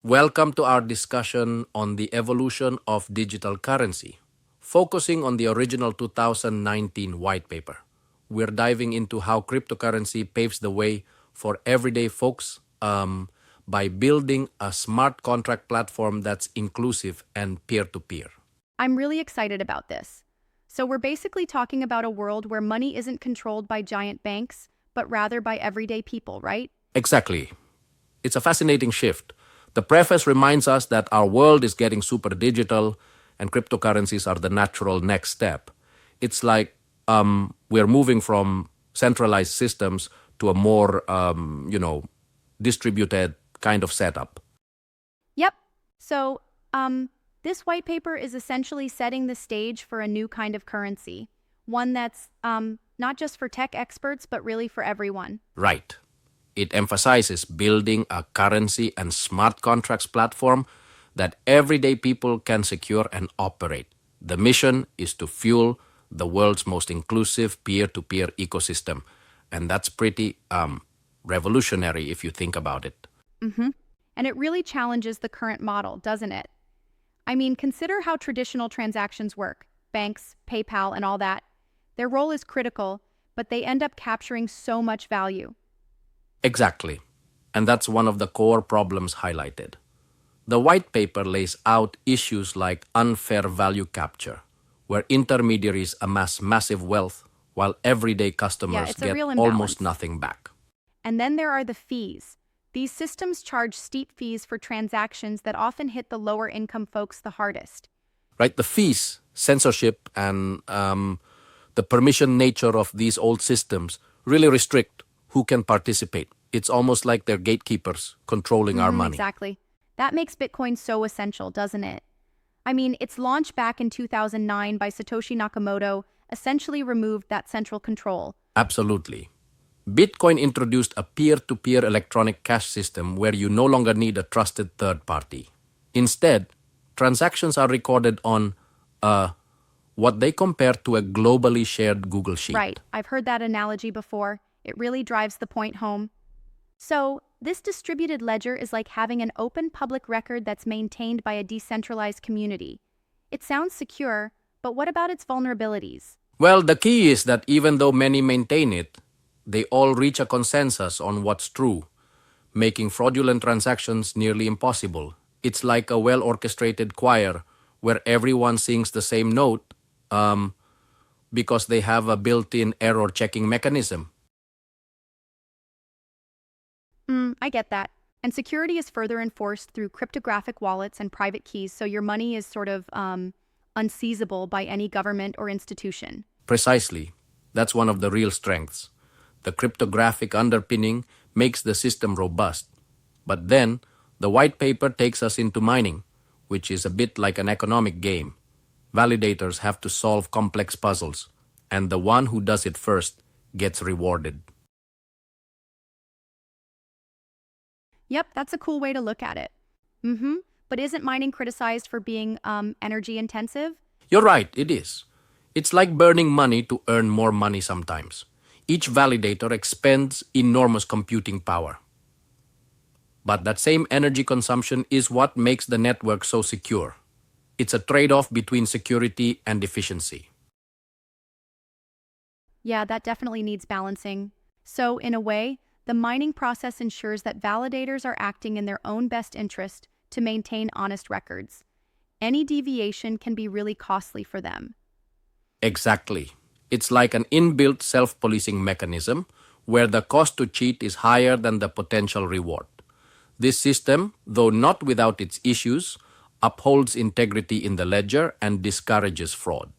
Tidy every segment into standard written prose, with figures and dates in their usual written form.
Welcome to our discussion on the evolution of digital currency, focusing on the original 2019 white paper. We're diving into how cryptocurrency paves the way for everyday folks by building a smart contract platform that's inclusive and peer-to-peer. I'm really excited about this. So, we're basically talking about a world where money isn't controlled by giant banks, but rather by everyday people, right? Exactly. It's a fascinating shift. The preface reminds us that our world is getting super digital and cryptocurrencies are the natural next step. It's like we're moving from centralized systems to a more, distributed kind of setup. Yep. So, this white paper is essentially setting the stage for a new kind of currency, one that's not just for tech experts, but really for everyone. Right. It emphasizes building a currency and smart contracts platform that everyday people can secure and operate. The mission is to fuel the world's most inclusive peer-to-peer ecosystem. And that's pretty revolutionary if you think about it. Mm-hmm. And it really challenges the current model, doesn't it? I mean, consider how traditional transactions work. Banks, PayPal, and all that. Their role is critical, but they end up capturing so much value. Exactly. And that's one of the core problems highlighted. The white paper lays out issues like unfair value capture, where intermediaries amass massive wealth while everyday customers It's a get real almost imbalance. nothing back. And then there are the fees. These systems charge steep fees for transactions that often hit the lower income folks the hardest. Right? The fees, censorship, and the permission nature of these old systems really restrict who can participate. It's almost like they're gatekeepers controlling our money. Exactly. That makes Bitcoin so essential, doesn't it? I mean, its launch back in 2009 by Satoshi Nakamoto essentially removed that central control. Absolutely. Bitcoin introduced a peer-to-peer electronic cash system where you no longer need a trusted third party. Instead, transactions are recorded on what they compare to a globally shared Google Sheet. Right, I've heard that analogy before. It really drives the point home. So, this distributed ledger is like having an open public record that's maintained by a decentralized community. It sounds secure, but what about its vulnerabilities? Well, the key is that even though many maintain it, they all reach a consensus on what's true, making fraudulent transactions nearly impossible. It's like a well-orchestrated choir where everyone sings the same note because they have a built-in error-checking mechanism. I get that. And security is further enforced through cryptographic wallets and private keys, so your money is sort of unseizable by any government or institution. Precisely. That's one of the real strengths. The cryptographic underpinning makes the system robust. But then, the white paper takes us into mining, which is a bit like an economic game. Validators have to solve complex puzzles, and the one who does it first gets rewarded. Yep, that's a cool way to look at it. But isn't mining criticized for being energy intensive? You're right, it is. It's like burning money to earn more money sometimes. Each validator expends enormous computing power. But that same energy consumption is what makes the network so secure. It's a trade-off between security and efficiency. Yeah, that definitely needs balancing. So, in a way, the mining process ensures that validators are acting in their own best interest to maintain honest records. Any deviation can be really costly for them. Exactly. It's like an inbuilt self-policing mechanism where the cost to cheat is higher than the potential reward. This system, though not without its issues, upholds integrity in the ledger and discourages fraud.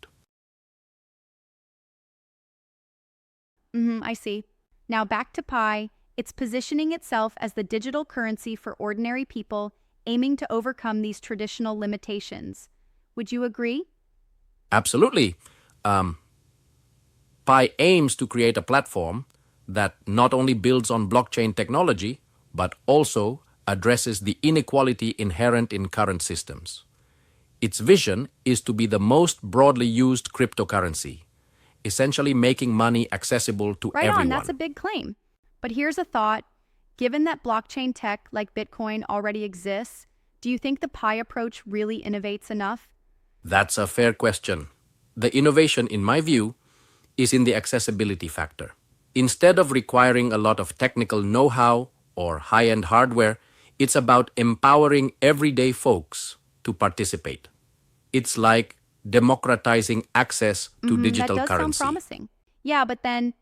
I see. Now back to Pi, it's positioning itself as the digital currency for ordinary people, aiming to overcome these traditional limitations. Would you agree? Absolutely. Pi aims to create a platform that not only builds on blockchain technology, but also addresses the inequality inherent in current systems. Its vision is to be the most broadly used cryptocurrency, essentially making money accessible to Right everyone. on, that's a big claim. But here's a thought. Given that blockchain tech like Bitcoin already exists, Do you think the Pi approach really innovates enough? That's a fair question. The innovation, in my view, is in the accessibility factor. Instead of requiring a lot of technical know how or high end hardware, it's about empowering everyday folks to participate. It's like democratizing access to That digital does sound currency. promising. Yeah, but then,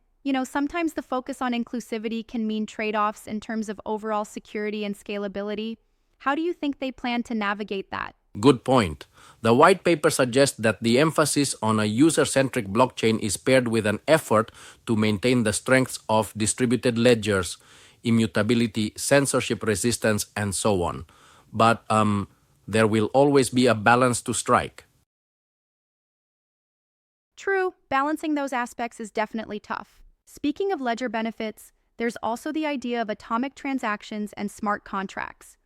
sometimes the focus on inclusivity can mean trade offs in terms of overall security and scalability. How do you think they plan to navigate that? Good point. The white paper suggests that the emphasis on a user centric blockchain is paired with an effort to maintain the strengths of distributed ledgers, immutability, censorship resistance, and so on. But there will always be a balance to strike. True, balancing those aspects is definitely tough. Speaking of ledger benefits, there's also the idea of atomic transactions and smart contracts.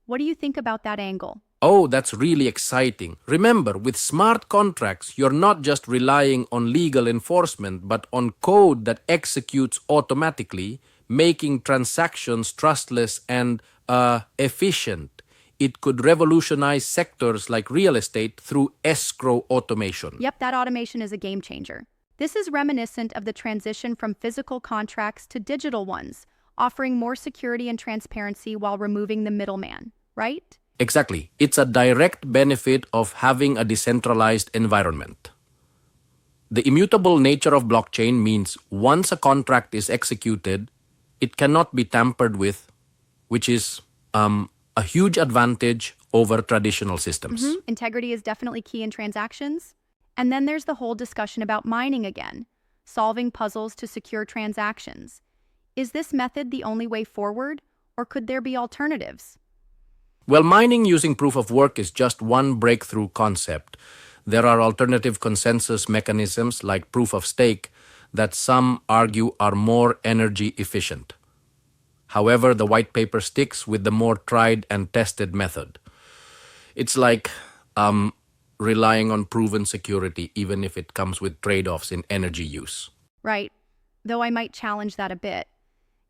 What do you think about that angle? Oh, that's really exciting. Remember, with smart contracts, you're not just relying on legal enforcement, but on code that executes automatically, making transactions trustless and efficient. It could revolutionize sectors like real estate through escrow automation. Yep, that automation is a game changer. This is reminiscent of the transition from physical contracts to digital ones, offering more security and transparency while removing the middleman, right? Exactly. It's a direct benefit of having a decentralized environment. The immutable nature of blockchain means once a contract is executed, it cannot be tampered with, which is a huge advantage over traditional systems. Integrity is definitely key in transactions. And then there's the whole discussion about mining again, solving puzzles to secure transactions. Is this method the only way forward, or could there be alternatives? Well, mining using proof of work is just one breakthrough concept. There are alternative consensus mechanisms like proof of stake that some argue are more energy efficient. However, the white paper sticks with the more tried and tested method. It's like relying on proven security, even if it comes with trade offs in energy use. Right, though I might challenge that a bit.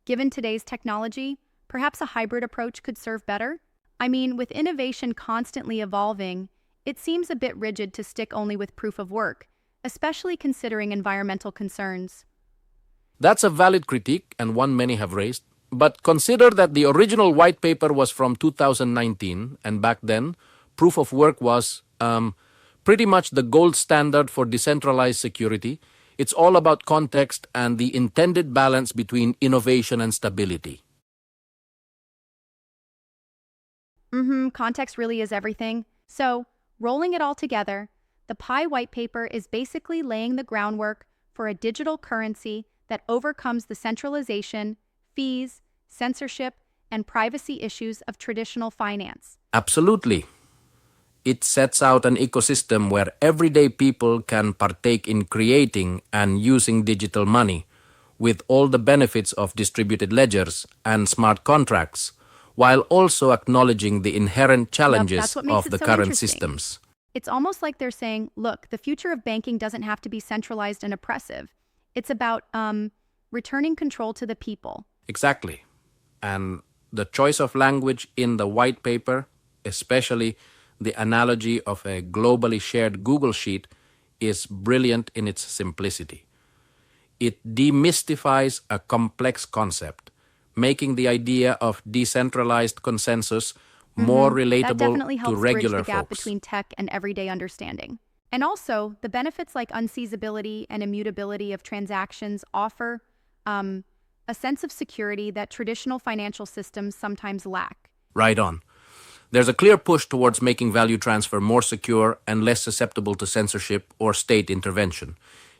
Given today's technology, perhaps a hybrid approach could serve better? I mean, with innovation constantly evolving, it seems a bit rigid to stick only with proof of work, especially considering environmental concerns. That's a valid critique and one many have raised. But consider that the original white paper was from 2019, and back then, proof of work was pretty much the gold standard for decentralized security. It's all about context and the intended balance between innovation and stability. Context really is everything. So, rolling it all together, the Pi white paper is basically laying the groundwork for a digital currency that overcomes the centralization, fees, censorship, and privacy issues of traditional finance. Absolutely. It sets out an ecosystem where everyday people can partake in creating and using digital money with all the benefits of distributed ledgers and smart contracts, while also acknowledging the inherent challenges That's what makes of it the so current interesting. systems. It's almost like they're saying, look, the future of banking doesn't have to be centralized and oppressive. It's about returning control to the people. Exactly. And the choice of language in the white paper, especially the analogy of a globally shared Google Sheet, is brilliant in its simplicity. It demystifies a complex concept, making the idea of decentralized consensus more That relatable definitely to helps bridge regular the gap folks. between tech and everyday understanding. And also, the benefits like unseizability and immutability of transactions offer a sense of security that traditional financial systems sometimes lack. Right on. There's a clear push towards making value transfer more secure and less susceptible to censorship or state intervention.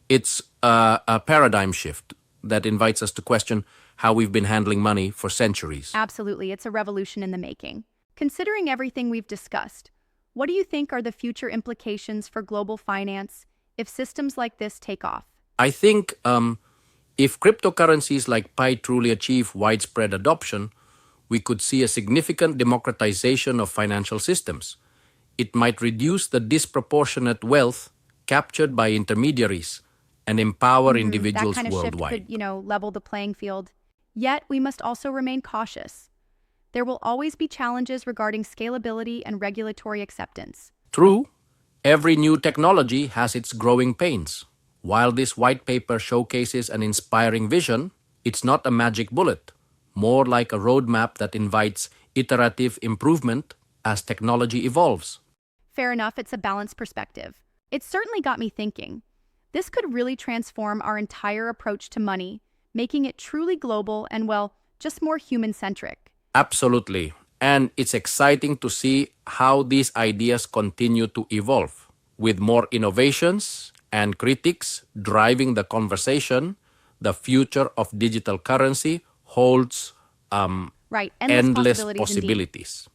It's a paradigm shift that invites us to question how we've been handling money for centuries. Absolutely, it's a revolution in the making. Considering everything we've discussed, what do you think are the future implications for global finance if systems like this take off? I think if cryptocurrencies like Pi truly achieve widespread adoption, we could see a significant democratization of financial systems. It might reduce the disproportionate wealth captured by intermediaries and empower That individuals kind of shift worldwide. could, level the playing field. Yet, we must also remain cautious. there will always be challenges regarding scalability and regulatory acceptance. True, every new technology has its growing pains. While this white paper showcases an inspiring vision, it's not a magic bullet, more like a roadmap that invites iterative improvement as technology evolves. Fair enough, it's a balanced perspective. It certainly got me thinking. This could really transform our entire approach to money, making it truly global and, well, just more human-centric. Absolutely. And it's exciting to see how these ideas continue to evolve. With more innovations and critics driving the conversation, the future of digital currency holds Right, endless indeed. possibilities.